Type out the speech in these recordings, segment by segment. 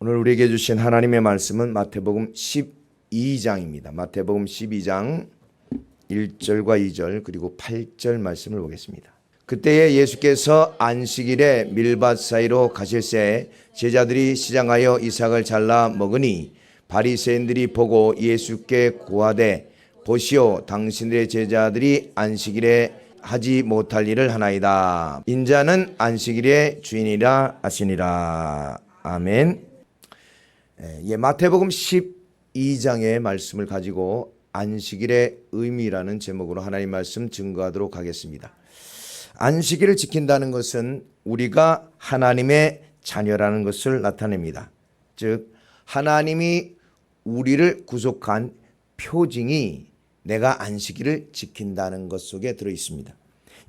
오늘 우리에게 주신 하나님의 말씀은 마태복음 12장입니다. 마태복음 12장 1절과 2절 그리고 8절 말씀을 보겠습니다. 그때에 예수께서 안식일에 밀밭 사이로 가실새 제자들이 시장하여 이삭을 잘라 먹으니 바리새인들이 보고 예수께 고하되 보시오, 당신들의 제자들이 안식일에 하지 못할 일을 하나이다. 인자는 안식일의 주인이라 하시니라. 아멘. 마태복음 12장의 말씀을 가지고 안식일의 의미라는 제목으로 하나님 말씀 증거하도록 하겠습니다. 안식일을 지킨다는 것은 우리가 하나님의 자녀라는 것을 나타냅니다. 즉 하나님이 우리를 구속한 표징이 내가 안식일을 지킨다는 것 속에 들어 있습니다.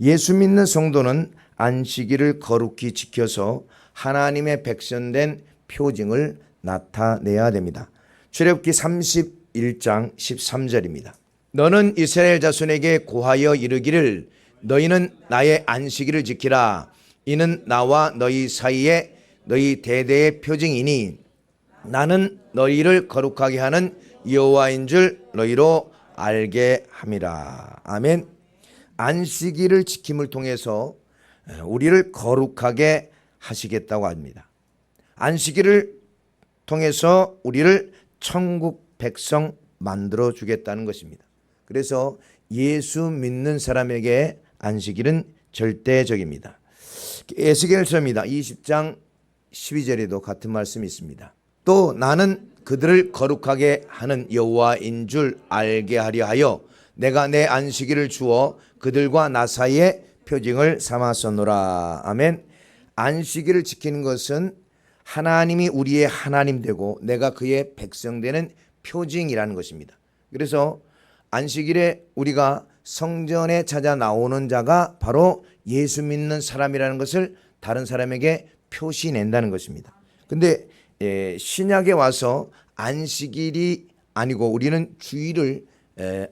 예수 믿는 성도는 안식일을 거룩히 지켜서 하나님의 백성된 표징을 나타내야 됩니다. 출애굽기 31장 13절입니다. 너는 이스라엘 자손에게 고하여 이르기를 너희는 나의 안식일을 지키라. 이는 나와 너희 사이에 너희 대대의 표징이니 나는 너희를 거룩하게 하는 여호와인 줄 너희로 알게 함이라. 아멘. 안식일을 지킴을 통해서 우리를 거룩하게 하시겠다고 합니다. 안식일을 통해서 우리를 천국 백성 만들어 주겠다는 것입니다. 그래서 예수 믿는 사람에게 안식일은 절대적입니다. 에스겔서입니다. 20장 12절에도 같은 말씀이 있습니다. 또 나는 그들을 거룩하게 하는 여호와인 줄 알게 하려 하여 내가 내 안식일을 주어 그들과 나 사이에 표징을 삼았었노라. 아멘. 안식일을 지키는 것은 하나님이 우리의 하나님 되고 내가 그의 백성 되는 표징이라는 것입니다. 그래서 안식일에 우리가 성전에 찾아 나오는 자가 바로 예수 믿는 사람이라는 것을 다른 사람에게 표시낸다는 것입니다. 근데 신약에 와서 안식일이 아니고 우리는 주일을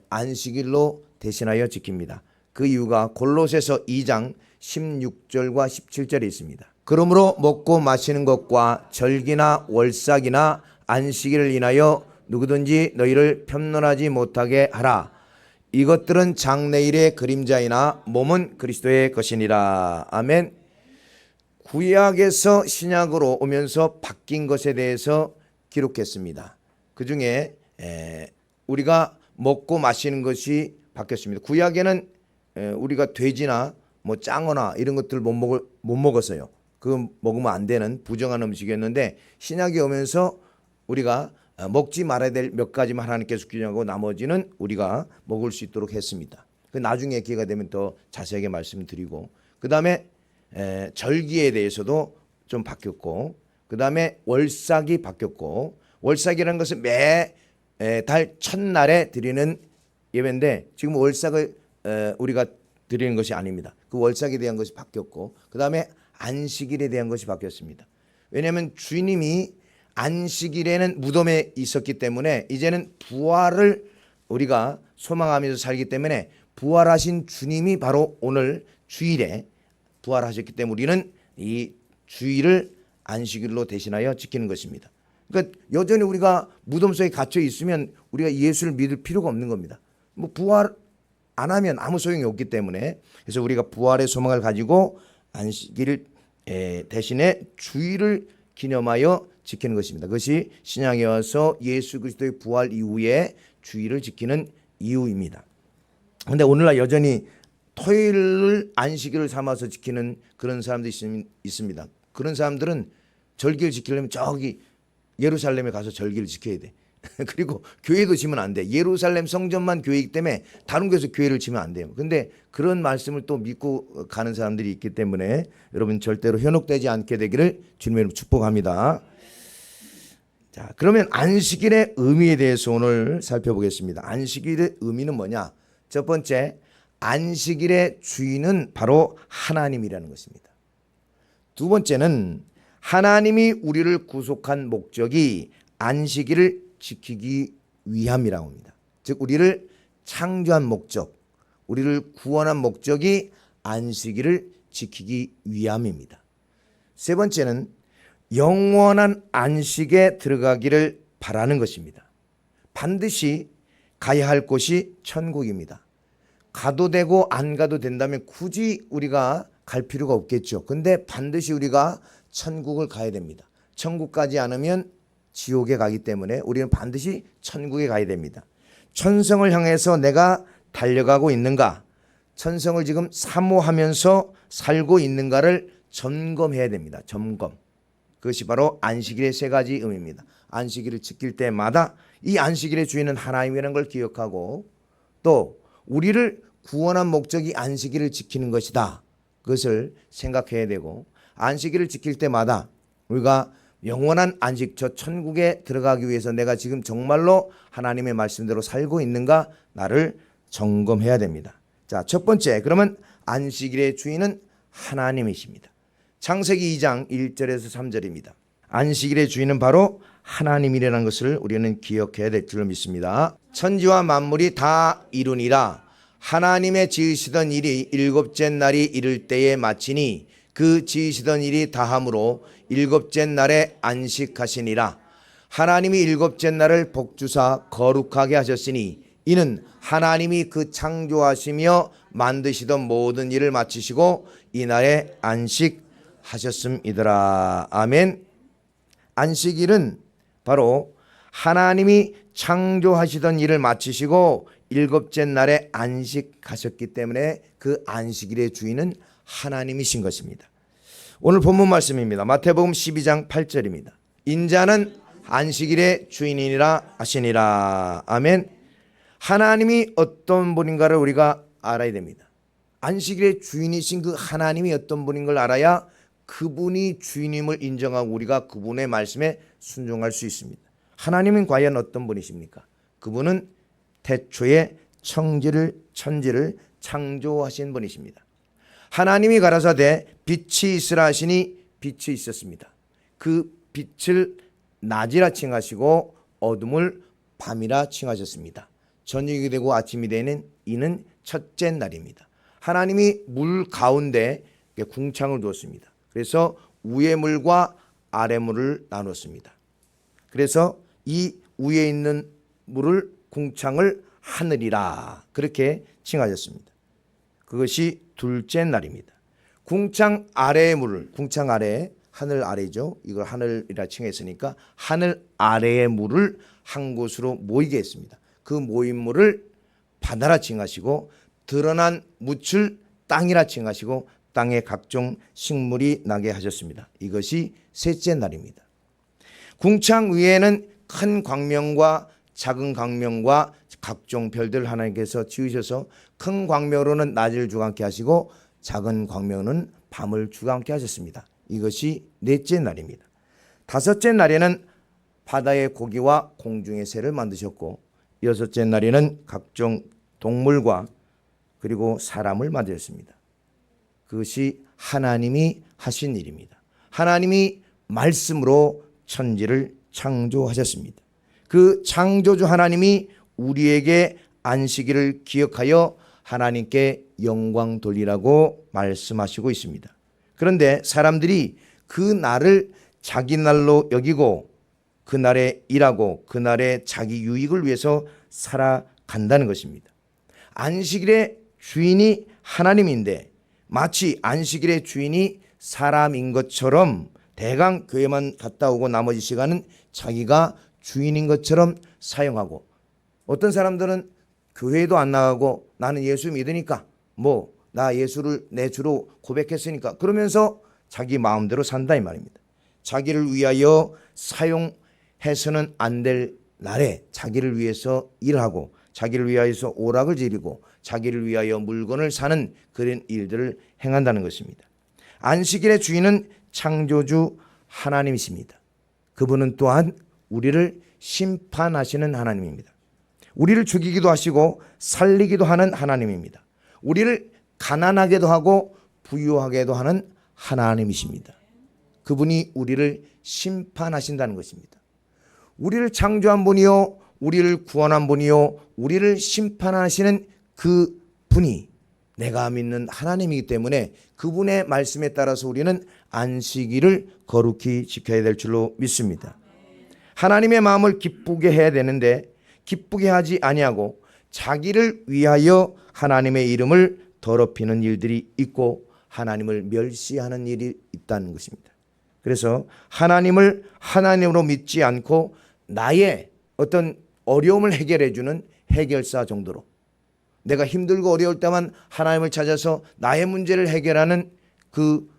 안식일로 대신하여 지킵니다. 그 이유가 골로새서 2장 16절과 17절에 있습니다. 그러므로 먹고 마시는 것과 절기나 월삭이나 안식일을 인하여 누구든지 너희를 편론하지 못하게 하라. 이것들은 장래일의 그림자이나 몸은 그리스도의 것이니라. 아멘. 구약에서 신약으로 오면서 바뀐 것에 대해서 기록했습니다. 그 중에 우리가 먹고 마시는 것이 바뀌었습니다. 구약에는 우리가 돼지나 뭐 짱어나 이런 것들 못 먹었어요. 그거 먹으면 안 되는 부정한 음식이었는데 신약이 오면서 우리가 먹지 말아야 될 몇 가지만 하나님께서 규정하고 나머지는 우리가 먹을 수 있도록 했습니다. 그 나중에 기회가 되면 더 자세하게 말씀드리고 그 다음에 절기에 대해서도 좀 바뀌었고 그 다음에 월삭이 바뀌었고 월삭이라는 것은 매달 첫날에 드리는 예배인데 지금 월삭을 우리가 드리는 것이 아닙니다. 그 월삭에 대한 것이 바뀌었고 그 다음에 안식일에 대한 것이 바뀌었습니다. 왜냐하면 주님이 안식일에는 무덤에 있었기 때문에 이제는 부활을 우리가 소망하면서 살기 때문에 부활하신 주님이 바로 오늘 주일에 부활하셨기 때문에 우리는 이 주일을 안식일로 대신하여 지키는 것입니다. 그러니까 여전히 우리가 무덤 속에 갇혀 있으면 우리가 예수를 믿을 필요가 없는 겁니다. 뭐 부활 안 하면 아무 소용이 없기 때문에 그래서 우리가 부활의 소망을 가지고 안식일 대신에 주일을 기념하여 지키는 것입니다. 그것이 신약에 와서 예수 그리스도의 부활 이후에 주일을 지키는 이유입니다. 그런데 오늘날 여전히 토요일을 안식일을 삼아서 지키는 그런 사람들이 있습니다. 그런 사람들은 절기를 지키려면 저기 예루살렘에 가서 절기를 지켜야 돼. 그리고 교회도 지면 안 돼. 예루살렘 성전만 교회이기 때문에 다른 곳에서 교회를 지면 안 돼요. 근데 그런 말씀을 또 믿고 가는 사람들이 있기 때문에 여러분 절대로 현혹되지 않게 되기를 주님의 이름으로 축복합니다. 자, 그러면 안식일의 의미에 대해서 오늘 살펴보겠습니다. 안식일의 의미는 뭐냐? 첫 번째, 안식일의 주인은 바로 하나님이라는 것입니다. 두 번째는 하나님이 우리를 구속한 목적이 안식일을 지키기 위함이라고 합니다. 즉 우리를 창조한 목적, 우리를 구원한 목적이 안식일을 지키기 위함입니다. 세 번째는 영원한 안식에 들어가기를 바라는 것입니다. 반드시 가야 할 곳이 천국입니다. 가도 되고 안 가도 된다면 굳이 우리가 갈 필요가 없겠죠. 근데 반드시 우리가 천국을 가야 됩니다. 천국 가지 않으면 지옥에 가기 때문에 우리는 반드시 천국에 가야 됩니다. 천성을 향해서 내가 달려가고 있는가, 천성을 지금 사모하면서 살고 있는가를 점검해야 됩니다. 점검. 그것이 바로 안식일의 세 가지 의미입니다. 안식일을 지킬 때마다 이 안식일의 주인은 하나님이라는 걸 기억하고, 또 우리를 구원한 목적이 안식일을 지키는 것이다, 그것을 생각해야 되고, 안식일을 지킬 때마다 우리가 영원한 안식, 저 천국에 들어가기 위해서 내가 지금 정말로 하나님의 말씀대로 살고 있는가, 나를 점검해야 됩니다. 자, 첫 번째, 그러면 안식일의 주인은 하나님이십니다. 창세기 2장 1절에서 3절입니다. 안식일의 주인은 바로 하나님이라는 것을 우리는 기억해야 될 줄 믿습니다. 천지와 만물이 다 이루니라. 하나님의 지으시던 일이 일곱째 날이 이를 때에 마치니 그 지으시던 일이 다함으로 일곱째 날에 안식하시니라. 하나님이 일곱째 날을 복주사 거룩하게 하셨으니 이는 하나님이 그 창조하시며 만드시던 모든 일을 마치시고 이날에 안식하셨음이더라. 아멘. 안식일은 바로 하나님이 창조하시던 일을 마치시고 일곱째 날에 안식하셨기 때문에 그 안식일의 주인은 하나님이신 것입니다. 오늘 본문 말씀입니다. 마태복음 12장 8절입니다. 인자는 안식일의 주인이라 하시니라. 아멘. 하나님이 어떤 분인가를 우리가 알아야 됩니다. 안식일의 주인이신 그 하나님이 어떤 분인 걸 알아야 그분이 주인임을 인정하고 우리가 그분의 말씀에 순종할 수 있습니다. 하나님은 과연 어떤 분이십니까? 그분은 태초에 천지를 창조하신 분이십니다. 하나님이 가라사대 빛이 있으라 하시니 빛이 있었습니다. 그 빛을 낮이라 칭하시고 어둠을 밤이라 칭하셨습니다. 저녁이 되고 아침이 되는 이는 첫째 날입니다. 하나님이 물 가운데 궁창을 두었습니다. 그래서 위의 물과 아래 물을 나눴습니다. 그래서 이 위에 있는 물을 궁창을 하늘이라 그렇게 칭하셨습니다. 그것이 둘째 날입니다. 궁창 아래의 물을, 궁창 아래, 하늘 아래죠. 이걸 하늘이라 칭했으니까 하늘 아래의 물을 한 곳으로 모이게 했습니다. 그 모인 물을 바다라 칭하시고 드러난 묻을 땅이라 칭하시고 땅에 각종 식물이 나게 하셨습니다. 이것이 셋째 날입니다. 궁창 위에는 큰 광명과 작은 광명과 각종 별들 하나님께서 지으셔서 큰 광명으로는 낮을 주관케 하시고 작은 광명은 밤을 주관케 하셨습니다. 이것이 넷째 날입니다. 다섯째 날에는 바다의 고기와 공중의 새를 만드셨고 여섯째 날에는 각종 동물과 그리고 사람을 만드셨습니다. 그것이 하나님이 하신 일입니다. 하나님이 말씀으로 천지를 창조하셨습니다. 그 창조주 하나님이 우리에게 안식일을 기억하여 하나님께 영광 돌리라고 말씀하시고 있습니다. 그런데 사람들이 그 날을 자기 날로 여기고 그 날에 일하고 그 날에 자기 유익을 위해서 살아간다는 것입니다. 안식일의 주인이 하나님인데 마치 안식일의 주인이 사람인 것처럼 대강 교회만 갔다 오고 나머지 시간은 자기가 주인인 것처럼 사용하고, 어떤 사람들은 교회도 안 나가고 나는 예수 믿으니까 나 예수를 내 주로 고백했으니까 그러면서 자기 마음대로 산다 이 말입니다. 자기를 위하여 사용해서는 안 될 날에 자기를 위해서 일하고 자기를 위하여서 오락을 지르고 자기를 위하여 물건을 사는 그런 일들을 행한다는 것입니다. 안식일의 주인은 창조주 하나님이십니다. 그분은 또한 우리를 심판하시는 하나님입니다. 우리를 죽이기도 하시고 살리기도 하는 하나님입니다. 우리를 가난하게도 하고 부유하게도 하는 하나님이십니다. 그분이 우리를 심판하신다는 것입니다. 우리를 창조한 분이요, 우리를 구원한 분이요, 우리를 심판하시는 그 분이 내가 믿는 하나님이기 때문에 그분의 말씀에 따라서 우리는 안식일을 거룩히 지켜야 될 줄로 믿습니다. 하나님의 마음을 기쁘게 해야 되는데 기쁘게 하지 아니하고 자기를 위하여 하나님의 이름을 더럽히는 일들이 있고 하나님을 멸시하는 일이 있다는 것입니다. 그래서 하나님을 하나님으로 믿지 않고 나의 어떤 어려움을 해결해 주는 해결사 정도로, 내가 힘들고 어려울 때만 하나님을 찾아서 나의 문제를 해결하는 그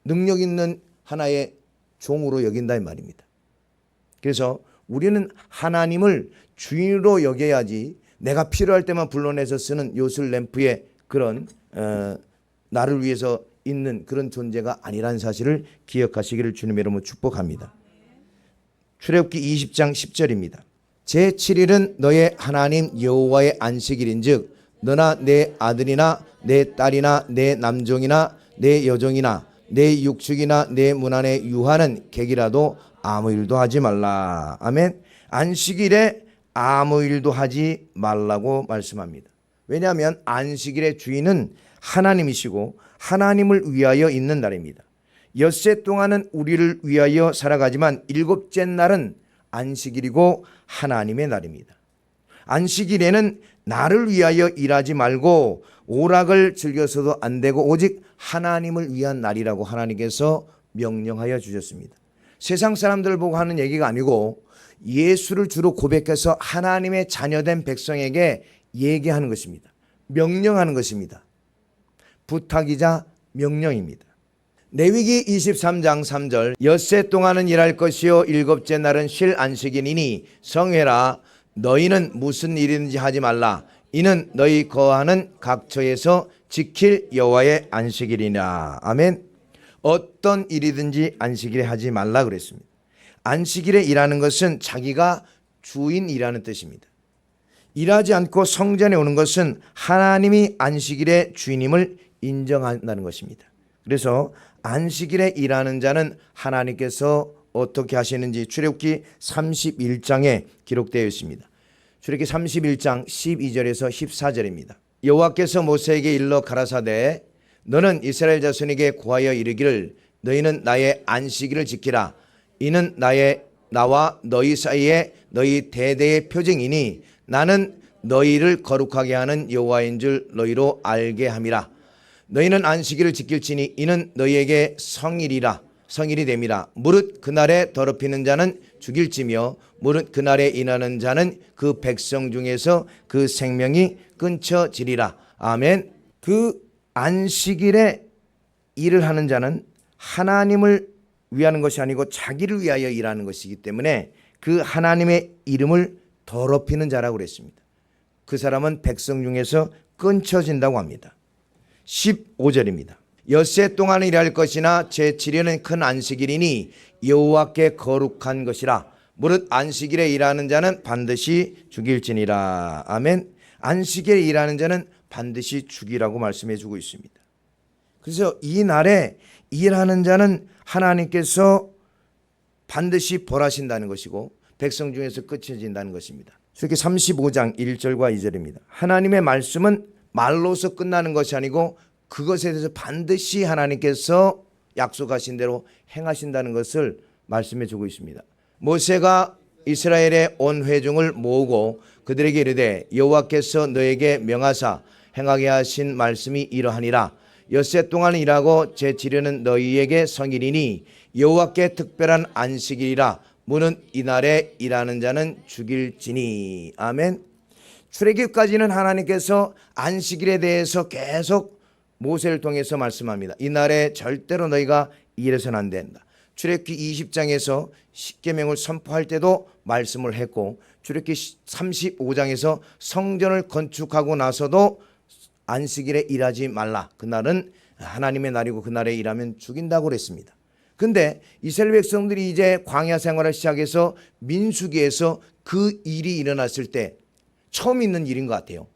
능력 있는 하나의 종으로 여긴다 이 말입니다. 그래서 우리는 하나님을 주인으로 여겨야지 내가 필요할 때만 불러내서 쓰는 요술 램프의 그런 나를 위해서 있는 그런 존재가 아니라는 사실을 기억하시기를 주님의 이름으로 축복합니다. 출애굽기 20장 10절입니다. 제7일은 너의 하나님 여호와의 안식일인즉 너나 내 아들이나 내 딸이나 내 남종이나 내 여종이나 내 육축이나 내 문 안에 유하는 객이라도 아무 일도 하지 말라. 아멘. 안식일에 아무 일도 하지 말라고 말씀합니다. 왜냐하면 안식일의 주인은 하나님이시고 하나님을 위하여 있는 날입니다. 엿새 동안은 우리를 위하여 살아가지만 일곱째 날은 안식일이고 하나님의 날입니다. 안식일에는 나를 위하여 일하지 말고 오락을 즐겨서도 안 되고 오직 하나님을 위한 날이라고 하나님께서 명령하여 주셨습니다. 세상 사람들을 보고 하는 얘기가 아니고 예수를 주로 고백해서 하나님의 자녀된 백성에게 얘기하는 것입니다. 명령하는 것입니다. 부탁이자 명령입니다. 레위기 23장 3절 엿새 동안은 일할 것이요 일곱째 날은 쉴 안식일이니 성회라. 너희는 무슨 일이든지 하지 말라. 이는 너희 거하는 각처에서 지킬 여호와의 안식일이라. 아멘. 어떤 일이든지 안식일에 하지 말라 그랬습니다. 안식일에 일하는 것은 자기가 주인이라는 뜻입니다. 일하지 않고 성전에 오는 것은 하나님이 안식일의 주인임을 인정한다는 것입니다. 그래서 안식일에 일하는 자는 하나님께서 어떻게 하시는지 출애굽기 31장에 기록되어 있습니다. 출애굽기 31장 12절에서 14절입니다. 여호와께서 모세에게 일러 가라사대 너는 이스라엘 자손에게 고하여 이르기를 너희는 나의 안식일을 지키라. 이는 나와 너희 사이에 너희 대대의 표징이니 나는 너희를 거룩하게 하는 여호와인 줄 너희로 알게 함이라. 너희는 안식일을 지킬지니 이는 너희에게 성일이 됨이라. 무릇 그날에 더럽히는 자는 죽일지며 무릇 그날에 인하는 자는 그 백성 중에서 그 생명이 끊쳐지리라. 아멘. 그 안식일에 일을 하는 자는 하나님을 위하는 것이 아니고 자기를 위하여 일하는 것이기 때문에 그 하나님의 이름을 더럽히는 자라고 그랬습니다. 그 사람은 백성 중에서 끊쳐진다고 합니다. 15절입니다. 엿새 동안 일할 것이나 제7일은 큰 안식일이니 여호와께 거룩한 것이라. 무릇 안식일에 일하는 자는 반드시 죽일지니라. 아멘. 안식일에 일하는 자는 반드시 죽이라고 말씀해 주고 있습니다. 그래서 이 날에 일하는 자는 하나님께서 반드시 벌하신다는 것이고 백성 중에서 끝쳐진다는 것입니다. 이렇게 35장 1절과 2절입니다. 하나님의 말씀은 말로서 끝나는 것이 아니고 그것에 대해서 반드시 하나님께서 약속하신 대로 행하신다는 것을 말씀해 주고 있습니다. 모세가 이스라엘의 온 회중을 모으고 그들에게 이르되 여호와께서 너에게 명하사 행하게 하신 말씀이 이러하니라. 엿새 동안 일하고 제7일은 너희에게 성일이니 여호와께 특별한 안식일이라. 무는 이날에 일하는 자는 죽일지니. 아멘. 출애굽까지는 하나님께서 안식일에 대해서 계속 모세를 통해서 말씀합니다. 이날에 절대로 너희가 일해서는 안 된다. 출애굽기 20장에서 십계명을 선포할 때도 말씀을 했고 출애굽기 35장에서 성전을 건축하고 나서도 안식일에 일하지 말라. 그날은 하나님의 날이고 그날에 일하면 죽인다고 그랬습니다. 근데 이스라엘 백성들이 이제 광야 생활을 시작해서 민수기에서 그 일이 일어났을 때 처음 있는 일인 것 같아요.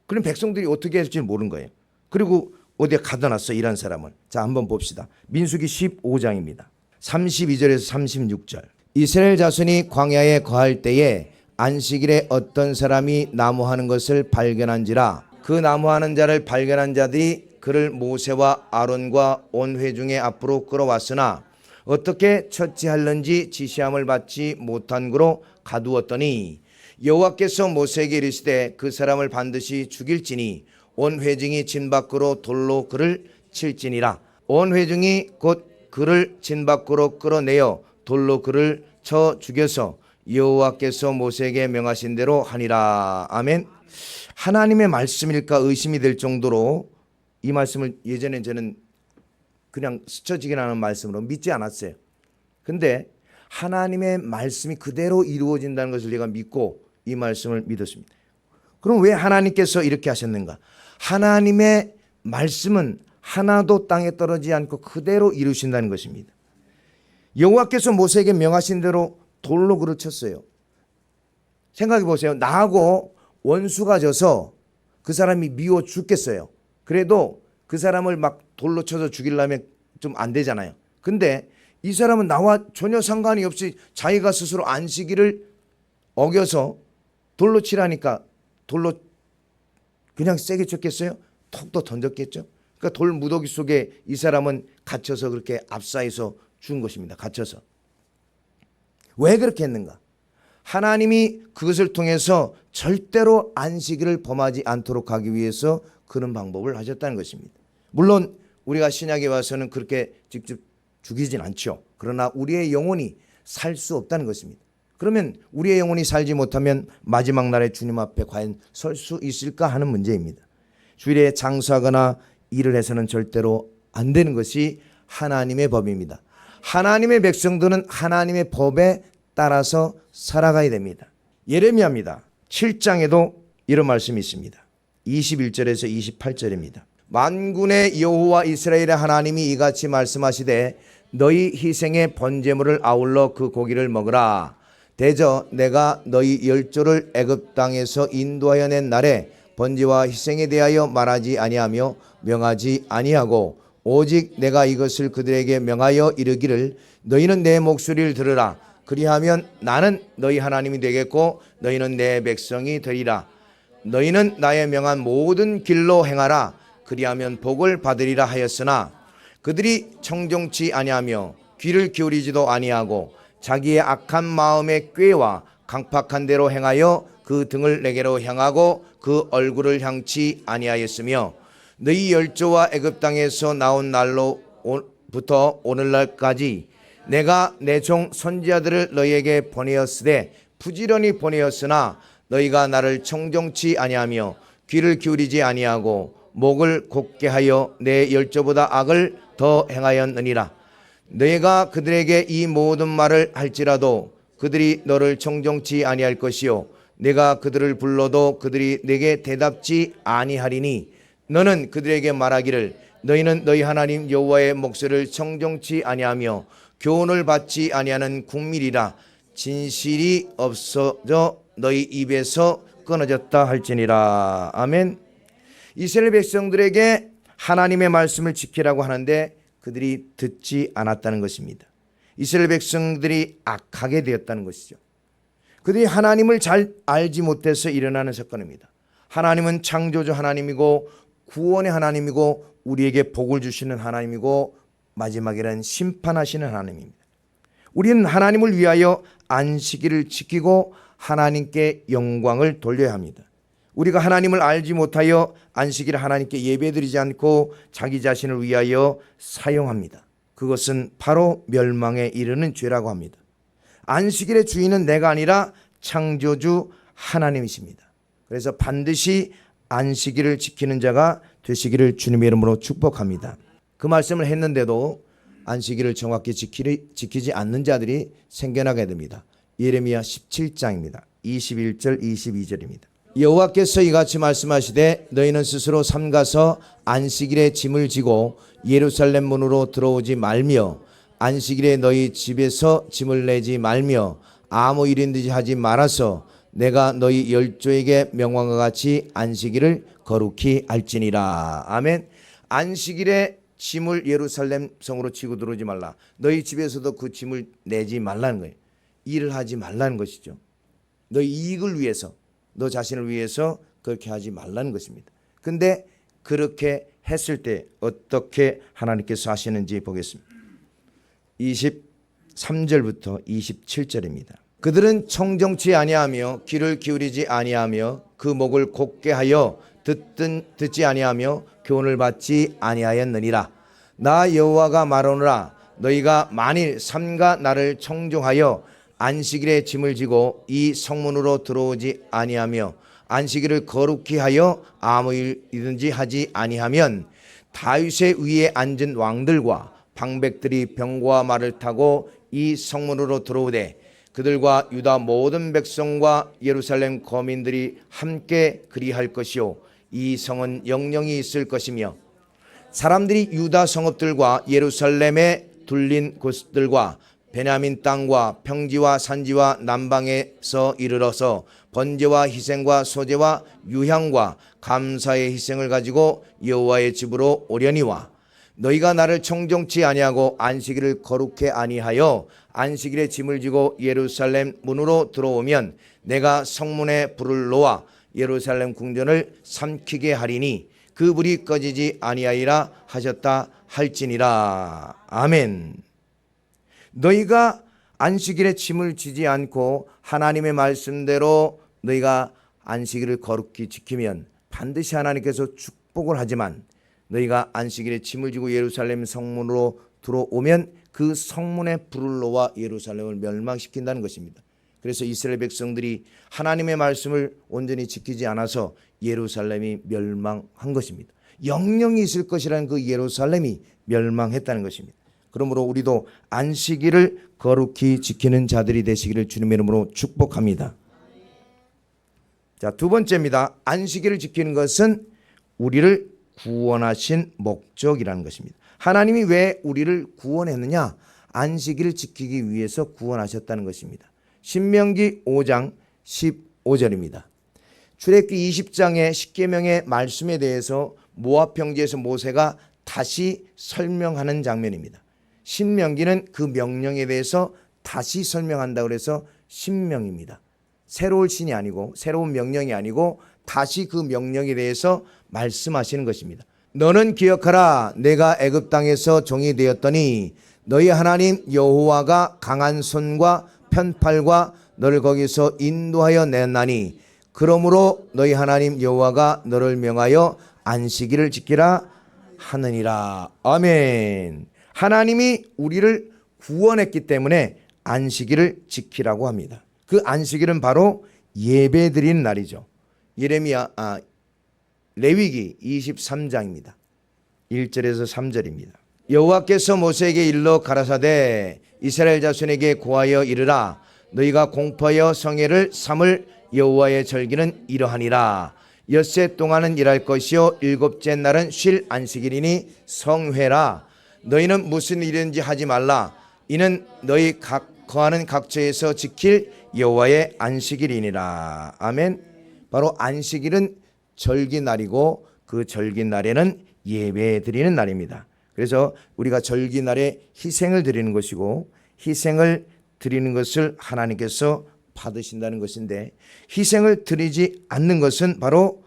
그럼 백성들이 어떻게 할지 모르는 거예요. 그리고 어디에 가둬놨어 일한 사람은. 자, 한번 봅시다. 민수기 15장입니다. 32절에서 36절. 이스라엘 자손이 광야에 거할 때에 안식일에 어떤 사람이 나무하는 것을 발견한지라. 그 나무하는 자를 발견한 자들이 그를 모세와 아론과 온 회중의 앞으로 끌어왔으나 어떻게 처치할는지 지시함을 받지 못한 고로 가두었더니 여호와께서 모세에게 이르시되 그 사람을 반드시 죽일지니 온 회중이 진 밖으로 돌로 그를 칠지니라. 온 회중이 곧 그를 진 밖으로 끌어내어 돌로 그를 쳐 죽여서 여호와께서 모세에게 명하신 대로 하니라. 아멘. 하나님의 말씀일까 의심이 될 정도로 이 말씀을 예전에 저는 그냥 스쳐지기나 하는 말씀으로 믿지 않았어요. 근데 하나님의 말씀이 그대로 이루어진다는 것을 내가 믿고 이 말씀을 믿었습니다. 그럼 왜 하나님께서 이렇게 하셨는가? 하나님의 말씀은 하나도 땅에 떨어지지 않고 그대로 이루신다는 것입니다. 여호와께서 모세에게 명하신 대로 돌로 그를 쳤어요. 생각해 보세요. 나하고 원수가 져서 그 사람이 미워 죽겠어요. 그래도 그 사람을 막 돌로 쳐서 죽이려면 좀 안 되잖아요. 근데 이 사람은 나와 전혀 상관이 없이 자기가 스스로 안식일을 어겨서 돌로 치라니까 돌로 그냥 세게 쳤겠어요? 톡도 던졌겠죠. 그러니까 돌 무더기 속에 이 사람은 갇혀서 그렇게 압사해서 죽은 것입니다. 갇혀서. 왜 그렇게 했는가? 하나님이 그것을 통해서 절대로 안식일을 범하지 않도록 하기 위해서 그런 방법을 하셨다는 것입니다. 물론 우리가 신약에 와서는 그렇게 직접 죽이진 않죠. 그러나 우리의 영혼이 살 수 없다는 것입니다. 그러면 우리의 영혼이 살지 못하면 마지막 날에 주님 앞에 과연 설 수 있을까 하는 문제입니다. 주일에 장사하거나 일을 해서는 절대로 안 되는 것이 하나님의 법입니다. 하나님의 백성들은 하나님의 법에 따라서 살아가야 됩니다. 예레미야입니다. 7장에도 이런 말씀이 있습니다. 21절에서 28절입니다. 만군의 여호와 이스라엘의 하나님이 이같이 말씀하시되 너희 희생의 번제물을 아울러 그 고기를 먹으라. 대저 내가 너희 열조를 애굽 땅에서 인도하여 낸 날에 번제와 희생에 대하여 말하지 아니하며 명하지 아니하고 오직 내가 이것을 그들에게 명하여 이르기를 너희는 내 목소리를 들으라. 그리하면 나는 너희 하나님이 되겠고 너희는 내 백성이 되리라. 너희는 나의 명한 모든 길로 행하라. 그리하면 복을 받으리라 하였으나 그들이 청종치 아니하며 귀를 기울이지도 아니하고 자기의 악한 마음의 꾀와 강팍한 대로 행하여 그 등을 내게로 향하고 그 얼굴을 향치 아니하였으며 너희 열조와 애굽 땅에서 나온 날로부터 오늘날까지 내가 내 종 선지자들을 너희에게 보내었으되 부지런히 보내었으나 너희가 나를 청종치 아니하며 귀를 기울이지 아니하고 목을 곧게 하여 내 열조보다 악을 더 행하였느니라. 너희가 그들에게 이 모든 말을 할지라도 그들이 너를 청종치 아니할 것이요 내가 그들을 불러도 그들이 내게 대답지 아니하리니 너는 그들에게 말하기를 너희는 너희 하나님 여호와의 목소리를 청종치 아니하며 교훈을 받지 아니하는 국민이라. 진실이 없어져 너희 입에서 끊어졌다 할지니라. 아멘. 이스라엘 백성들에게 하나님의 말씀을 지키라고 하는데 그들이 듣지 않았다는 것입니다. 이스라엘 백성들이 악하게 되었다는 것이죠. 그들이 하나님을 잘 알지 못해서 일어나는 사건입니다. 하나님은 창조주 하나님이고 구원의 하나님이고 우리에게 복을 주시는 하나님이고 마지막에는 심판하시는 하나님입니다. 우리는 하나님을 위하여 안식일을 지키고 하나님께 영광을 돌려야 합니다. 우리가 하나님을 알지 못하여 안식일을 하나님께 예배드리지 않고 자기 자신을 위하여 사용합니다. 그것은 바로 멸망에 이르는 죄라고 합니다. 안식일의 주인은 내가 아니라 창조주 하나님이십니다. 그래서 반드시 안식일을 지키는 자가 되시기를 주님의 이름으로 축복합니다. 그 말씀을 했는데도 안식일을 정확히 지키지 않는 자들이 생겨나게 됩니다. 예레미야 17장입니다. 21절 22절입니다. 여호와께서 이같이 말씀하시되 너희는 스스로 삼가서 안식일에 짐을 지고 예루살렘 문으로 들어오지 말며 안식일에 너희 집에서 짐을 내지 말며 아무 일인지 하지 말아서 내가 너희 열조에게 명령과 같이 안식일을 거룩히 할지니라. 아멘. 안식일에 짐을 예루살렘 성으로 지고 들어오지 말라. 너희 집에서도 그 짐을 내지 말라는 거예요. 일을 하지 말라는 것이죠. 너희 이익을 위해서 너 자신을 위해서 그렇게 하지 말라는 것입니다. 근데 그렇게 했을 때 어떻게 하나님께서 하시는지 보겠습니다. 23절부터 27절입니다. 그들은 청정치 아니하며 귀를 기울이지 아니하며 그 목을 곧게 하여 듣지 아니하며 교훈을 받지 아니하였느니라. 나 여호와가 말하노라. 너희가 만일 삼가 나를 청종하여 안식일에 짐을 지고 이 성문으로 들어오지 아니하며 안식일을 거룩히 하여 아무 일이든지 하지 아니하면 다윗의 위에 앉은 왕들과 방백들이 병과 말을 타고 이 성문으로 들어오되 그들과 유다 모든 백성과 예루살렘 거민들이 함께 그리할 것이요 이 성은 영영이 있을 것이며 사람들이 유다 성읍들과 예루살렘에 둘린 곳들과 베냐민 땅과 평지와 산지와 남방에서 이르러서 번제와 희생과 소제와 유향과 감사의 희생을 가지고 여호와의 집으로 오려니와 너희가 나를 청정치 아니하고 안식일을 거룩해 아니하여 안식일에 짐을 지고 예루살렘 문으로 들어오면 내가 성문에 불을 놓아 예루살렘 궁전을 삼키게 하리니 그 불이 꺼지지 아니하리라 하셨다 할지니라. 아멘. 너희가 안식일에 짐을 지지 않고 하나님의 말씀대로 너희가 안식일을 거룩히 지키면 반드시 하나님께서 축복을 하지만 너희가 안식일에 짐을 지고 예루살렘 성문으로 들어오면 그 성문에 불을 놓아 예루살렘을 멸망시킨다는 것입니다. 그래서 이스라엘 백성들이 하나님의 말씀을 온전히 지키지 않아서 예루살렘이 멸망한 것입니다. 영영이 있을 것이라는 그 예루살렘이 멸망했다는 것입니다. 그러므로 우리도 안식일을 거룩히 지키는 자들이 되시기를 주님의 이름으로 축복합니다. 자, 두 번째입니다. 안식일을 지키는 것은 우리를 구원하신 목적이라는 것입니다. 하나님이 왜 우리를 구원했느냐? 안식일을 지키기 위해서 구원하셨다는 것입니다. 신명기 5장 15절입니다. 출애굽기 20장의 십계명의 말씀에 대해서 모압 평지에서 모세가 다시 설명하는 장면입니다. 신명기는 그 명령에 대해서 다시 설명한다고 해서 신명입니다. 새로운 신이 아니고 새로운 명령이 아니고 다시 그 명령에 대해서 말씀하시는 것입니다. 너는 기억하라. 내가 애굽 땅에서 종이 되었더니 너희 하나님 여호와가 강한 손과 편팔과 너를 거기서 인도하여 냈나니 그러므로 너희 하나님 여호와가 너를 명하여 안식일을 지키라 하느니라. 아멘. 하나님이 우리를 구원했기 때문에 안식일을 지키라고 합니다. 그 안식일은 바로 예배드리는 날이죠. 레위기 23장입니다. 1절에서 3절입니다. 여호와께서 모세에게 일러 가라사대 이스라엘 자손에게 고하여 이르라. 너희가 공포하여 성회를 삼을 여호와의 절기는 이러하니라. 엿새 동안은 일할 것이요 일곱째 날은 쉴 안식일이니 성회라. 너희는 무슨 일인지 하지 말라. 이는 너희 거하는 각처에서 지킬 여호와의 안식일이니라. 아멘. 바로 안식일은 절기날이고 그 절기날에는 예배 드리는 날입니다. 그래서 우리가 절기날에 희생을 드리는 것이고 희생을 드리는 것을 하나님께서 받으신다는 것인데 희생을 드리지 않는 것은 바로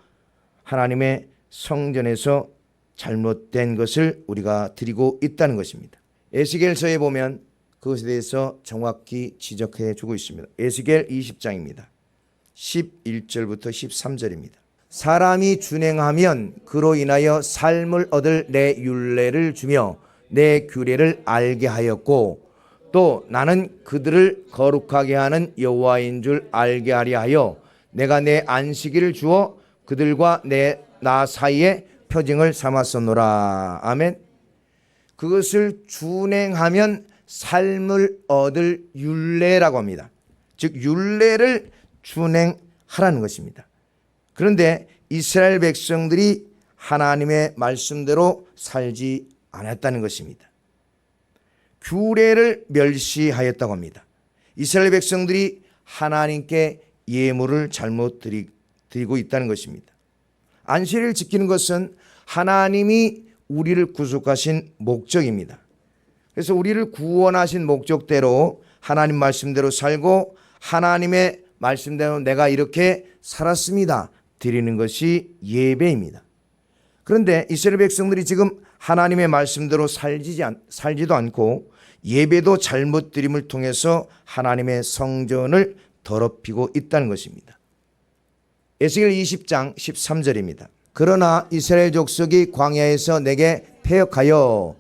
하나님의 성전에서 잘못된 것을 우리가 드리고 있다는 것입니다. 에스겔서에 보면 그것에 대해서 정확히 지적해 주고 있습니다. 에스겔 20장입니다. 11절부터 13절입니다. 사람이 준행하면 그로 인하여 삶을 얻을 내 율례를 주며 내 규례를 알게 하였고 또 나는 그들을 거룩하게 하는 여호와인 줄 알게 하려 하여 내가 내 안식일을 주어 그들과 나 사이에 표징을 삼았었노라. 아멘. 그것을 준행하면 삶을 얻을 율례라고 합니다. 즉 율례를 준행하라는 것입니다. 그런데 이스라엘 백성들이 하나님의 말씀대로 살지 않았다는 것입니다. 규례를 멸시하였다고 합니다. 이스라엘 백성들이 하나님께 예물을 잘못 드리고 있다는 것입니다. 안식일을 지키는 것은 하나님이 우리를 구속하신 목적입니다. 그래서 우리를 구원하신 목적대로 하나님 말씀대로 살고 하나님의 말씀대로 내가 이렇게 살았습니다 드리는 것이 예배입니다. 그런데 이스라엘 백성들이 지금 하나님의 말씀대로 살지도 않고 예배도 잘못 드림을 통해서 하나님의 성전을 더럽히고 있다는 것입니다. 에스겔 20장 13절입니다. 그러나 이스라엘 족속이 광야에서 내게 패역하여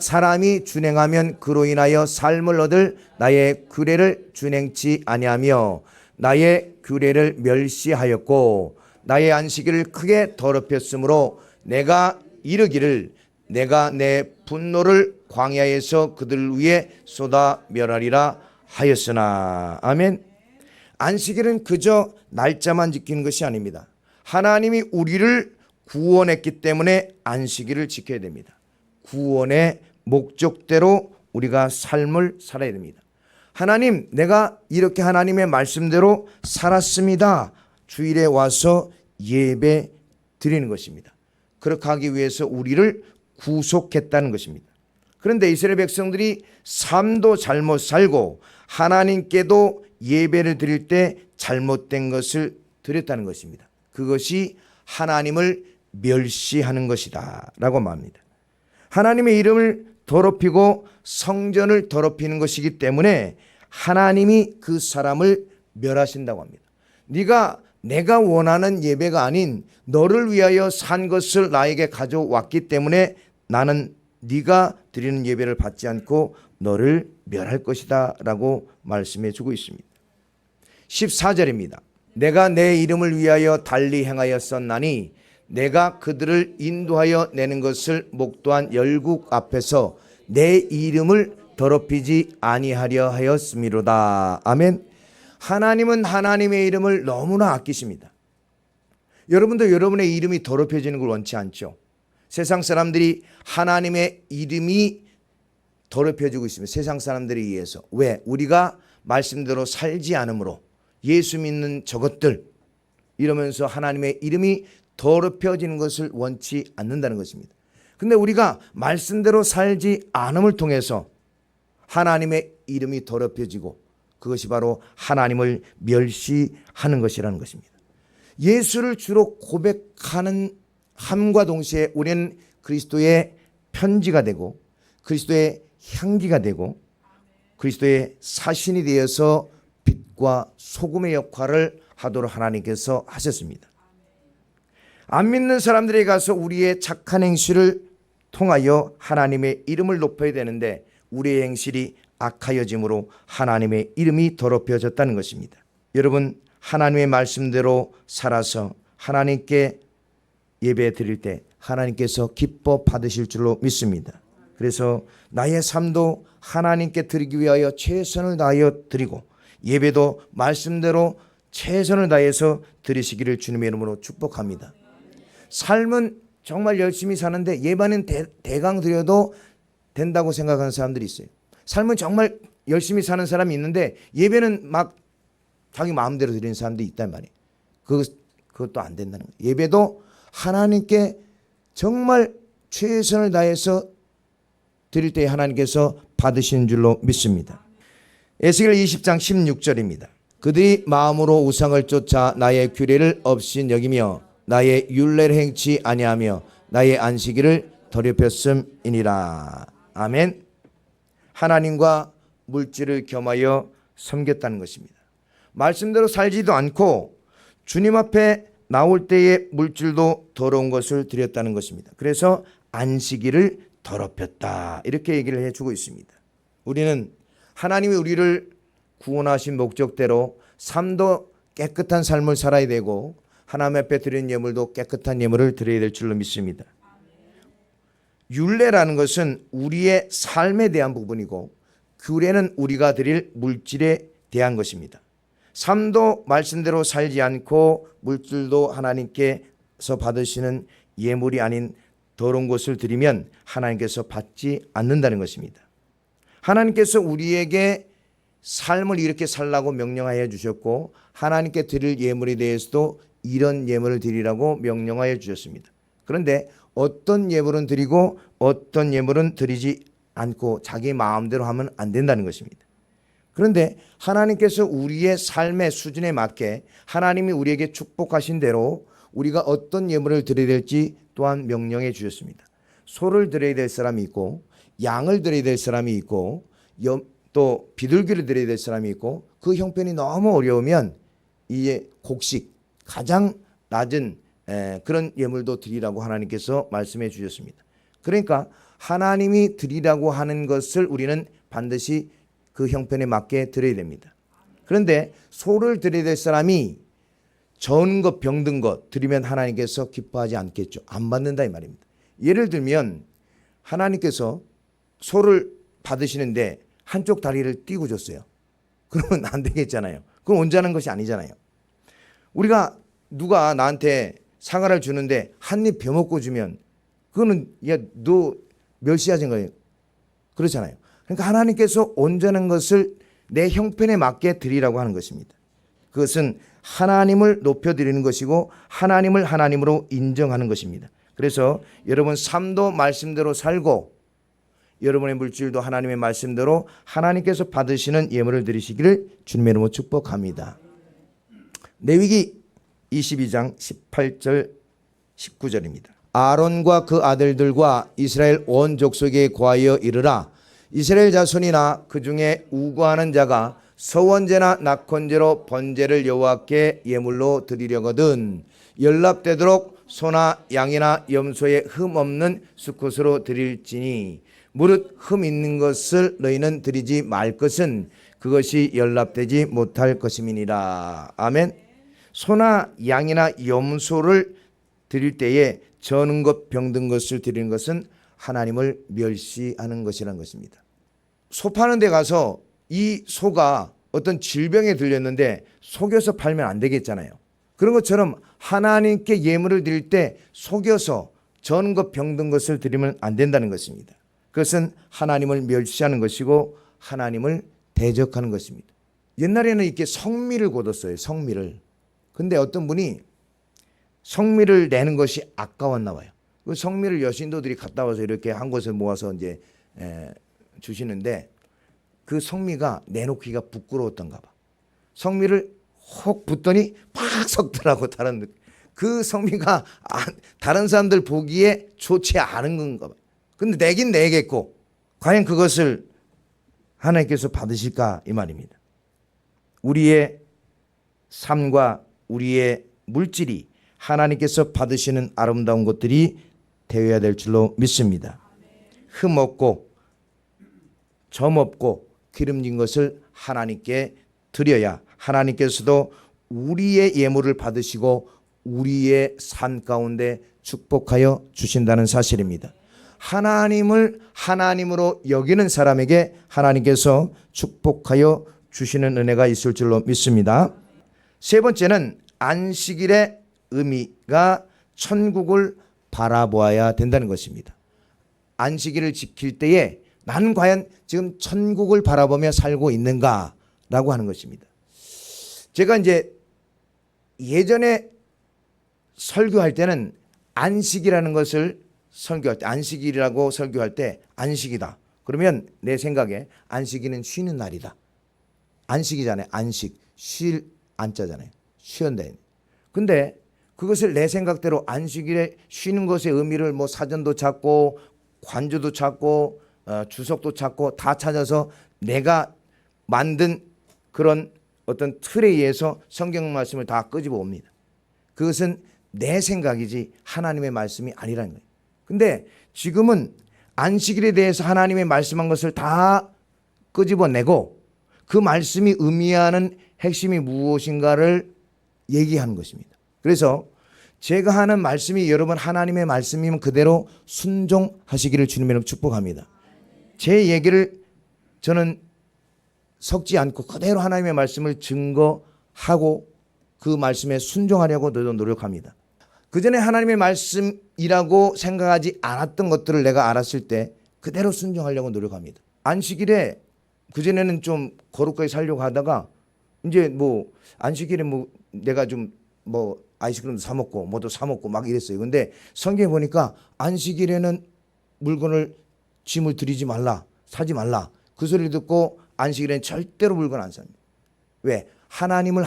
사람이 준행하면 그로 인하여 삶을 얻을 나의 규례를 준행치 아니하며 나의 규례를 멸시하였고 나의 안식일을 크게 더럽혔으므로 내가 이르기를 내가 내 분노를 광야에서 그들 위에 쏟아 멸하리라 하였으나. 아멘. 안식일은 그저 날짜만 지키는 것이 아닙니다. 하나님이 우리를 구원했기 때문에 안식일을 지켜야 됩니다. 구원의 목적대로 우리가 삶을 살아야 됩니다. 하나님, 내가 이렇게 하나님의 말씀대로 살았습니다. 주일에 와서 예배 드리는 것입니다. 그렇게 하기 위해서 우리를 구속했다는 것입니다. 그런데 이스라엘 백성들이 삶도 잘못 살고 하나님께도 예배를 드릴 때 잘못된 것을 드렸다는 것입니다. 그것이 하나님을 멸시하는 것이다 라고 말합니다. 하나님의 이름을 더럽히고 성전을 더럽히는 것이기 때문에 하나님이 그 사람을 멸하신다고 합니다. 내가 원하는 예배가 아닌 너를 위하여 산 것을 나에게 가져왔기 때문에 나는 네가 드리는 예배를 받지 않고 너를 멸할 것이다 라고 말씀해 주고 있습니다. 14절입니다. 내가 내 이름을 위하여 달리 행하였었나니 내가 그들을 인도하여 내는 것을 목도한 열국 앞에서 내 이름을 더럽히지 아니하려 하였음이로다. 아멘. 하나님은 하나님의 이름을 너무나 아끼십니다. 여러분도 여러분의 이름이 더럽혀지는 걸 원치 않죠. 세상 사람들이 하나님의 이름이 더럽혀지고 있습니다. 세상 사람들에 의해서. 왜? 우리가 말씀대로 살지 않으므로 예수 믿는 저것들 이러면서 하나님의 이름이 더럽혀지는 것을 원치 않는다는 것입니다. 근데 우리가 말씀대로 살지 않음을 통해서 하나님의 이름이 더럽혀지고 그것이 바로 하나님을 멸시하는 것이라는 것입니다. 예수를 주로 고백하는 함과 동시에 우리는 그리스도의 편지가 되고 그리스도의 향기가 되고 그리스도의 사신이 되어서 빛과 소금의 역할을 하도록 하나님께서 하셨습니다. 안 믿는 사람들에게 가서 우리의 착한 행실을 통하여 하나님의 이름을 높여야 되는데 우리의 행실이 악하여짐으로 하나님의 이름이 더럽혀졌다는 것입니다. 여러분, 하나님의 말씀대로 살아서 하나님께 예배 드릴 때 하나님께서 기뻐 받으실 줄로 믿습니다. 그래서 나의 삶도 하나님께 드리기 위하여 최선을 다하여 드리고 예배도 말씀대로 최선을 다해서 드리시기를 주님의 이름으로 축복합니다. 삶은 정말 열심히 사는데 예배는 대강 드려도 된다고 생각하는 사람들이 있어요. 삶은 정말 열심히 사는 사람이 있는데 예배는 막 자기 마음대로 드리는 사람들이 있단 말이에요. 그것도 안 된다는 거예요. 예배도 하나님께 정말 최선을 다해서 드릴 때 하나님께서 받으시는 줄로 믿습니다. 에스겔 20장 16절입니다. 그들이 마음으로 우상을 쫓아 나의 규례를 없인 여기며 나의 율례를 행치 아니하며 나의 안식일을 더럽혔음이니라. 아멘. 하나님과 물질을 겸하여 섬겼다는 것입니다. 말씀대로 살지도 않고 주님 앞에 나올 때의 물질도 더러운 것을 드렸다는 것입니다. 그래서 안식일을 더럽혔다 이렇게 얘기를 해주고 있습니다. 우리는 하나님이 우리를 구원하신 목적대로 삶도 깨끗한 삶을 살아야 되고 하나님 앞에 드리는 예물도 깨끗한 예물을 드려야 될 줄로 믿습니다. 율례라는 것은 우리의 삶에 대한 부분이고 규례는 우리가 드릴 물질에 대한 것입니다. 삶도 말씀대로 살지 않고 물질도 하나님께서 받으시는 예물이 아닌 더러운 것을 드리면 하나님께서 받지 않는다는 것입니다. 하나님께서 우리에게 삶을 이렇게 살라고 명령하여 주셨고 하나님께 드릴 예물에 대해서도 이런 예물을 드리라고 명령하여 주셨습니다. 그런데 어떤 예물은 드리고 어떤 예물은 드리지 않고 자기 마음대로 하면 안 된다는 것입니다. 그런데 하나님께서 우리의 삶의 수준에 맞게 하나님이 우리에게 축복하신 대로 우리가 어떤 예물을 드려야 될지 또한 명령해 주셨습니다. 소를 드려야 될 사람이 있고 양을 드려야 될 사람이 있고 또 비둘기를 드려야 될 사람이 있고 그 형편이 너무 어려우면 이제 곡식 가장 낮은 그런 예물도 드리라고 하나님께서 말씀해 주셨습니다. 그러니까 하나님이 드리라고 하는 것을 우리는 반드시 그 형편에 맞게 드려야 됩니다. 그런데 소를 드려야 될 사람이 적은 것 병든 것 드리면 하나님께서 기뻐하지 않겠죠. 안 받는다 이 말입니다. 예를 들면 하나님께서 소를 받으시는데 한쪽 다리를 띄고 줬어요. 그러면 안 되겠잖아요. 그건 온전한 것이 아니잖아요. 우리가 누가 나한테 사과를 주는데 한 입 베먹고 주면 그거는 야 너 멸시하신 거예요. 그렇잖아요. 그러니까 하나님께서 온전한 것을 내 형편에 맞게 드리라고 하는 것입니다. 그것은 하나님을 높여드리는 것이고 하나님을 하나님으로 인정하는 것입니다. 그래서 여러분 삶도 말씀대로 살고 여러분의 물질도 하나님의 말씀대로 하나님께서 받으시는 예물을 드리시기를 주님의 이름으로 축복합니다. 레위기 22장 18절 19절입니다. 아론과 그 아들들과 이스라엘 온 족속에 고하여 이르라. 이스라엘 자손이나 그 중에 우고하는 자가 서원제나 낙헌제로 번제를 여호와께 예물로 드리려거든 연락되도록 소나 양이나 염소에 흠 없는 수컷으로 드릴지니 무릇 흠 있는 것을 너희는 드리지 말 것은 그것이 연락되지 못할 것임이니라. 아멘. 소나 양이나 염소를 드릴 때에 저는 것 병든 것을 드리는 것은 하나님을 멸시하는 것이라는 것입니다. 소 파는 데 가서 이 소가 어떤 질병에 들렸는데 속여서 팔면 안 되겠잖아요. 그런 것처럼 하나님께 예물을 드릴 때 속여서 저는 것 병든 것을 드리면 안 된다는 것입니다. 그것은 하나님을 멸시하는 것이고 하나님을 대적하는 것입니다. 옛날에는 이렇게 성미를 거뒀어요. 성미를. 근데 어떤 분이 성미를 내는 것이 아까웠나 봐요. 그 성미를 여신도들이 갔다 와서 이렇게 한 곳에 모아서 이제 주시는데 그 성미가 내놓기가 부끄러웠던가 봐. 성미를 혹 붓더니 팍 섞더라고. 그 성미가 다른 사람들 보기에 좋지 않은 건가 봐. 근데 내긴 내겠고 과연 그것을 하나님께서 받으실까 이 말입니다. 우리의 삶과 우리의 물질이 하나님께서 받으시는 아름다운 것들이 되어야 될 줄로 믿습니다. 흠 없고 점 없고 기름진 것을 하나님께 드려야 하나님께서도 우리의 예물을 받으시고 우리의 삶 가운데 축복하여 주신다는 사실입니다. 하나님을 하나님으로 여기는 사람에게 하나님께서 축복하여 주시는 은혜가 있을 줄로 믿습니다. 세 번째는 안식일의 의미가 천국을 바라보아야 된다는 것입니다. 안식일을 지킬 때에 나는 과연 지금 천국을 바라보며 살고 있는가라고 하는 것입니다. 제가 이제 예전에 설교할 때는 안식이라는 것을 설교할 때 안식일이라고 설교할 때 안식이다. 그러면 내 생각에 안식일은 쉬는 날이다. 안식이잖아요. 안식. 쉴 안자잖아요. 쉬었다. 근데 그것을 내 생각대로 안식일에 쉬는 것의 의미를 뭐 사전도 찾고 관주도 찾고 주석도 찾고 다 찾아서 내가 만든 그런 어떤 틀에 의해서 성경 말씀을 다 끄집어 옵니다. 그것은 내 생각이지 하나님의 말씀이 아니라는 거예요. 근데 지금은 안식일에 대해서 하나님의 말씀한 것을 다 끄집어내고 그 말씀이 의미하는 핵심이 무엇인가를 얘기하는 것입니다. 그래서 제가 하는 말씀이 여러분 하나님의 말씀이면 그대로 순종하시기를 주님으로 축복합니다. 제 얘기를 저는 섞지 않고 그대로 하나님의 말씀을 증거하고 그 말씀에 순종하려고 노력합니다. 그전에 하나님의 말씀이라고 생각하지 않았던 것들을 내가 알았을 때 그대로 순종하려고 노력합니다. 안식일에 그전에는 좀 거룩하게 살려고 하다가 이제 뭐 안식일에 뭐 내가 좀 뭐 아이스크림도 사 먹고 뭐도 사 먹고 막 이랬어요. 근데 성경에 보니까 안식일에는 물건을 짐을 들이지 말라, 사지 말라. 그 소리를 듣고 안식일에는 절대로 물건 안 삽니다. 왜? 하나님을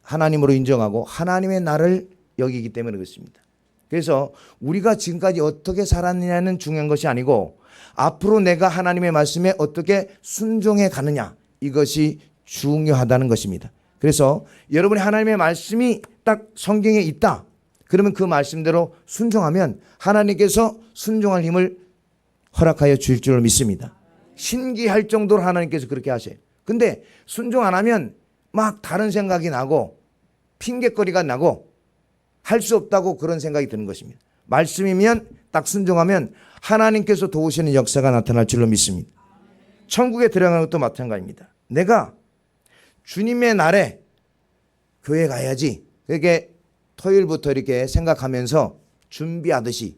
하나님으로 인정하고 하나님의 날을 여기기 때문에 그렇습니다. 그래서 우리가 지금까지 어떻게 살았느냐는 중요한 것이 아니고 앞으로 내가 하나님의 말씀에 어떻게 순종해 가느냐, 이것이 중요하다는 것입니다. 그래서 여러분이 하나님의 말씀이 딱 성경에 있다, 그러면 그 말씀대로 순종하면 하나님께서 순종할 힘을 허락하여 주실 줄 믿습니다. 신기할 정도로 하나님께서 그렇게 하세요. 근데 순종 안 하면 막 다른 생각이 나고 핑계거리가 나고 할 수 없다고 그런 생각이 드는 것입니다. 말씀이면 딱 순종하면 하나님께서 도우시는 역사가 나타날 줄로 믿습니다. 천국에 들어가는 것도 마찬가지입니다. 내가 주님의 날에 교회 가야지, 그렇게 토요일부터 이렇게 생각하면서 준비하듯이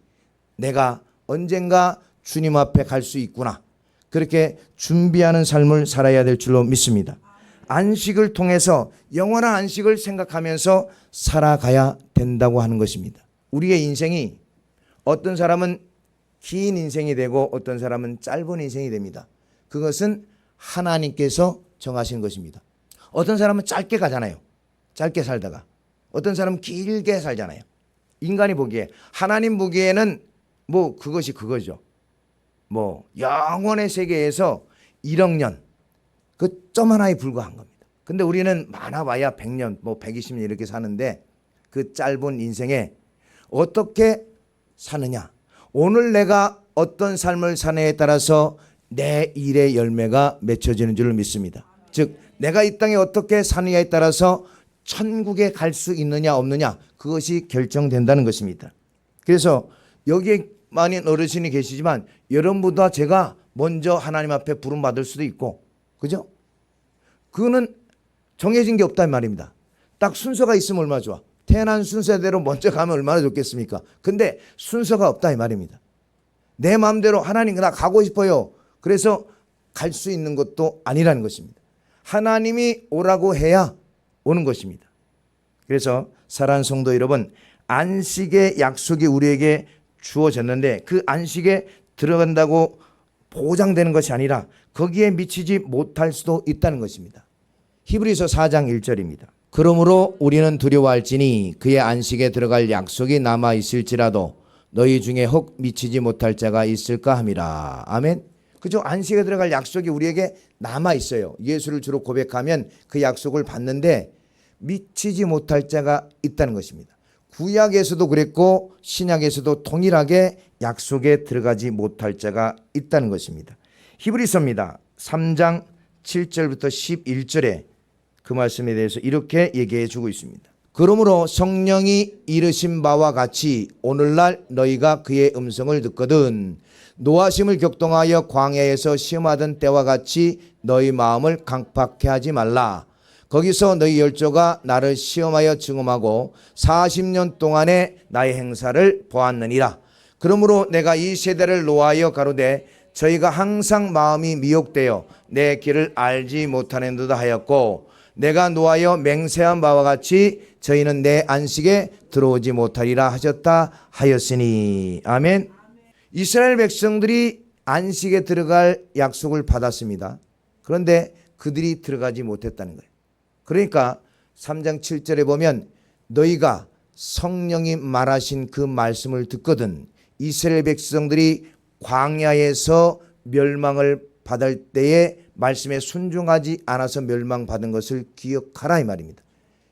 내가 언젠가 주님 앞에 갈 수 있구나, 그렇게 준비하는 삶을 살아야 될 줄로 믿습니다. 안식을 통해서 영원한 안식을 생각하면서 살아가야 된다고 하는 것입니다. 우리의 인생이 어떤 사람은 긴 인생이 되고 어떤 사람은 짧은 인생이 됩니다. 그것은 하나님께서 정하신 것입니다. 어떤 사람은 짧게 가잖아요. 짧게 살다가 어떤 사람은 길게 살잖아요. 인간이 보기에, 하나님 보기에는 뭐 그것이 그거죠. 뭐 영원의 세계에서 1억 년, 그 점 하나에 불과한 겁니다. 근데 우리는 많아봐야 100년, 뭐 120년 이렇게 사는데 그 짧은 인생에 어떻게 사느냐, 오늘 내가 어떤 삶을 사느냐에 따라서 내 일의 열매가 맺혀지는 줄 믿습니다. 즉 내가 이 땅에 어떻게 사느냐에 따라서 천국에 갈 수 있느냐 없느냐, 그것이 결정된다는 것입니다. 그래서 여기에 많은 어르신이 계시지만 여러분보다 제가 먼저 하나님 앞에 부름받을 수도 있고, 그죠? 그거는 정해진 게 없단 말입니다. 딱 순서가 있으면 얼마나 좋아. 태어난 순서대로 먼저 가면 얼마나 좋겠습니까? 근데 순서가 없다 이 말입니다. 내 마음대로 하나님 나 가고 싶어요, 그래서 갈 수 있는 것도 아니라는 것입니다. 하나님이 오라고 해야 오는 것입니다. 그래서 사랑하는 성도 여러분, 안식의 약속이 우리에게 주어졌는데 그 안식에 들어간다고 보장되는 것이 아니라 거기에 미치지 못할 수도 있다는 것입니다. 히브리서 4장 1절입니다. 그러므로 우리는 두려워할지니 그의 안식에 들어갈 약속이 남아 있을지라도 너희 중에 혹 미치지 못할 자가 있을까 함이라. 아멘. 그죠? 안식에 들어갈 약속이 우리에게 남아 있어요. 예수를 주로 고백하면 그 약속을 받는데 미치지 못할 자가 있다는 것입니다. 구약에서도 그랬고 신약에서도 동일하게 약속에 들어가지 못할 자가 있다는 것입니다. 히브리서입니다. 3장 7절부터 11절에 그 말씀에 대해서 이렇게 얘기해 주고 있습니다. 그러므로 성령이 이르신 바와 같이 오늘날 너희가 그의 음성을 듣거든 노하심을 격동하여 광야에서 시험하던 때와 같이 너희 마음을 강팍해 하지 말라. 거기서 너희 열조가 나를 시험하여 증험하고 40년 동안의 나의 행사를 보았느니라. 그러므로 내가 이 세대를 노하여 가로되 저희가 항상 마음이 미혹되어 내 길을 알지 못하는 듯 하였고 내가 노하여 맹세한 바와 같이 저희는 내 안식에 들어오지 못하리라 하셨다 하였으니. 아멘. 이스라엘 백성들이 안식에 들어갈 약속을 받았습니다. 그런데 그들이 들어가지 못했다는 거예요. 그러니까 3장 7절에 보면 너희가 성령이 말하신 그 말씀을 듣거든 이스라엘 백성들이 광야에서 멸망을 받을 때에 말씀에 순종하지 않아서 멸망받은 것을 기억하라 이 말입니다.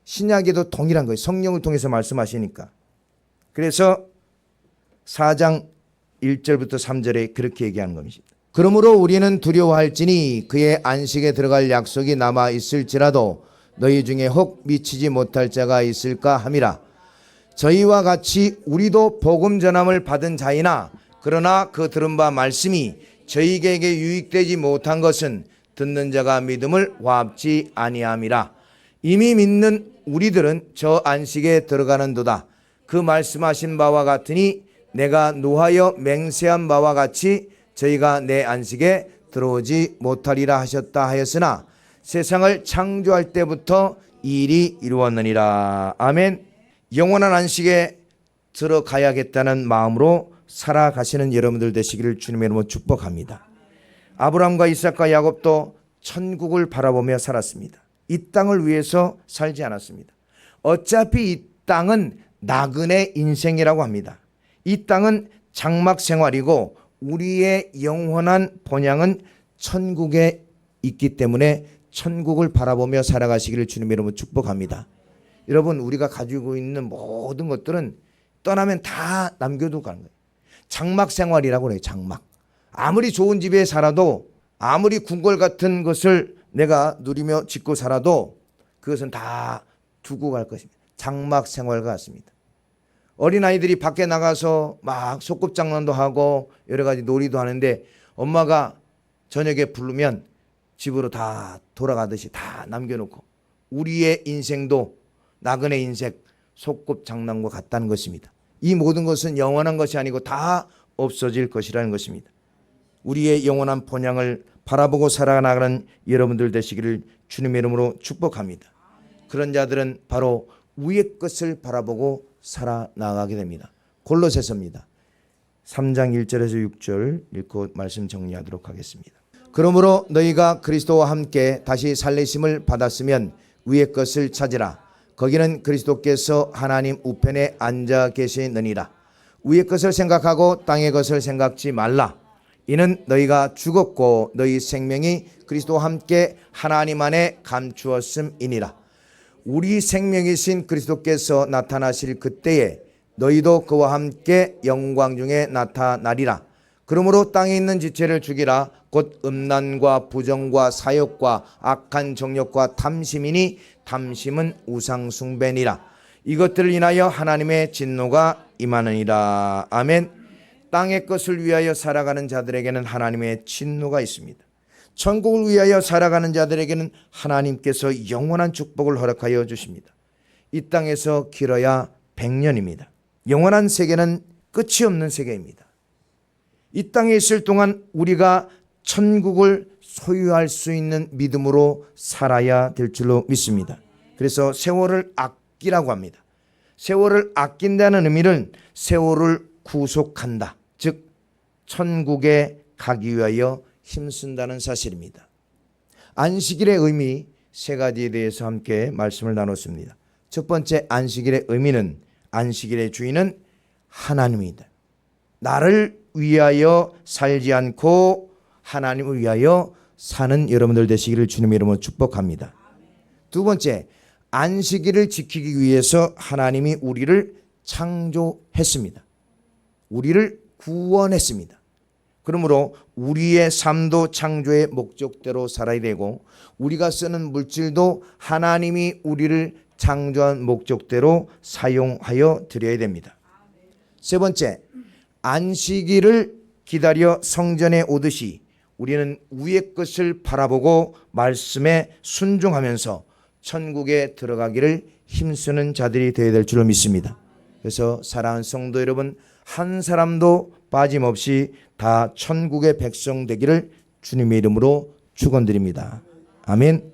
신약에도 동일한 거예요. 성령을 통해서 말씀하시니까. 그래서 4장 1절부터 3절에 그렇게 얘기하는 겁니다. 그러므로 우리는 두려워할지니 그의 안식에 들어갈 약속이 남아 있을지라도 너희 중에 혹 미치지 못할 자가 있을까 함이라. 저희와 같이 우리도 복음 전함을 받은 자이나 그러나 그 들은 바 말씀이 저희에게 유익되지 못한 것은 듣는 자가 믿음을 화합지 아니함이라. 이미 믿는 우리들은 저 안식에 들어가는도다. 그 말씀하신 바와 같으니 내가 노하여 맹세한 바와 같이 저희가 내 안식에 들어오지 못하리라 하셨다 하였으나 세상을 창조할 때부터 이 일이 이루었느니라. 아멘. 영원한 안식에 들어가야겠다는 마음으로 살아가시는 여러분들 되시기를 주님의 이름으로 축복합니다. 아브라함과 이삭과 야곱도 천국을 바라보며 살았습니다. 이 땅을 위해서 살지 않았습니다. 어차피 이 땅은 나그네 인생이라고 합니다. 이 땅은 장막 생활이고 우리의 영원한 본향은 천국에 있기 때문에 천국을 바라보며 살아가시기를 주님의 이름으로 축복합니다. 여러분, 우리가 가지고 있는 모든 것들은 떠나면 다 남겨두고 가는 거예요. 장막 생활이라고 그래요. 장막. 아무리 좋은 집에 살아도, 아무리 궁궐 같은 것을 내가 누리며 짓고 살아도 그것은 다 두고 갈 것입니다. 장막 생활과 같습니다. 어린아이들이 밖에 나가서 막 소꿉장난도 하고 여러 가지 놀이도 하는데 엄마가 저녁에 부르면 집으로 다 돌아가듯이 다 남겨놓고, 우리의 인생도 나그네 인생, 소꿉장난과 같다는 것입니다. 이 모든 것은 영원한 것이 아니고 다 없어질 것이라는 것입니다. 우리의 영원한 본향을 바라보고 살아나가는 여러분들 되시기를 주님의 이름으로 축복합니다. 그런 자들은 바로 위의 것을 바라보고 살아나가게 됩니다. 골로새서입니다. 3장 1절에서 6절 읽고 말씀 정리하도록 하겠습니다. 그러므로 너희가 그리스도와 함께 다시 살리심을 받았으면 위의 것을 찾으라. 거기는 그리스도께서 하나님 우편에 앉아 계시느니라. 위의 것을 생각하고 땅의 것을 생각지 말라. 이는 너희가 죽었고 너희 생명이 그리스도와 함께 하나님 안에 감추었음이니라. 우리 생명이신 그리스도께서 나타나실 그때에 너희도 그와 함께 영광 중에 나타나리라. 그러므로 땅에 있는 지체를 죽이라. 곧 음란과 부정과 사욕과 악한 정욕과 탐심이니 탐심은 우상 숭배니라. 이것들을 인하여 하나님의 진노가 임하느니라. 아멘. 땅의 것을 위하여 살아가는 자들에게는 하나님의 진노가 있습니다. 천국을 위하여 살아가는 자들에게는 하나님께서 영원한 축복을 허락하여 주십니다. 이 땅에서 길어야 100년입니다. 영원한 세계는 끝이 없는 세계입니다. 이 땅에 있을 동안 우리가 천국을 소유할 수 있는 믿음으로 살아야 될 줄로 믿습니다. 그래서 세월을 아끼라고 합니다. 세월을 아낀다는 의미는 세월을 구속한다, 즉 천국에 가기 위하여 힘쓴다는 사실입니다. 안식일의 의미 세 가지에 대해서 함께 말씀을 나눴습니다. 첫 번째, 안식일의 의미는, 안식일의 주인은 하나님이다. 나를 위하여 살지 않고 하나님을 위하여 사는 여러분들 되시기를 주님의 이름으로 축복합니다. 두 번째, 안식일을 지키기 위해서 하나님이 우리를 창조했습니다. 우리를 구원했습니다. 그러므로 우리의 삶도 창조의 목적대로 살아야 되고, 우리가 쓰는 물질도 하나님이 우리를 창조한 목적대로 사용하여 드려야 됩니다. 세 번째, 안식일을 기다려 성전에 오듯이 우리는 위의 것을 바라보고 말씀에 순종하면서 천국에 들어가기를 힘쓰는 자들이 되어야 될 줄로 믿습니다. 그래서 사랑하는 성도 여러분, 한 사람도 빠짐없이 다 천국의 백성 되기를 주님의 이름으로 축원드립니다. 아멘.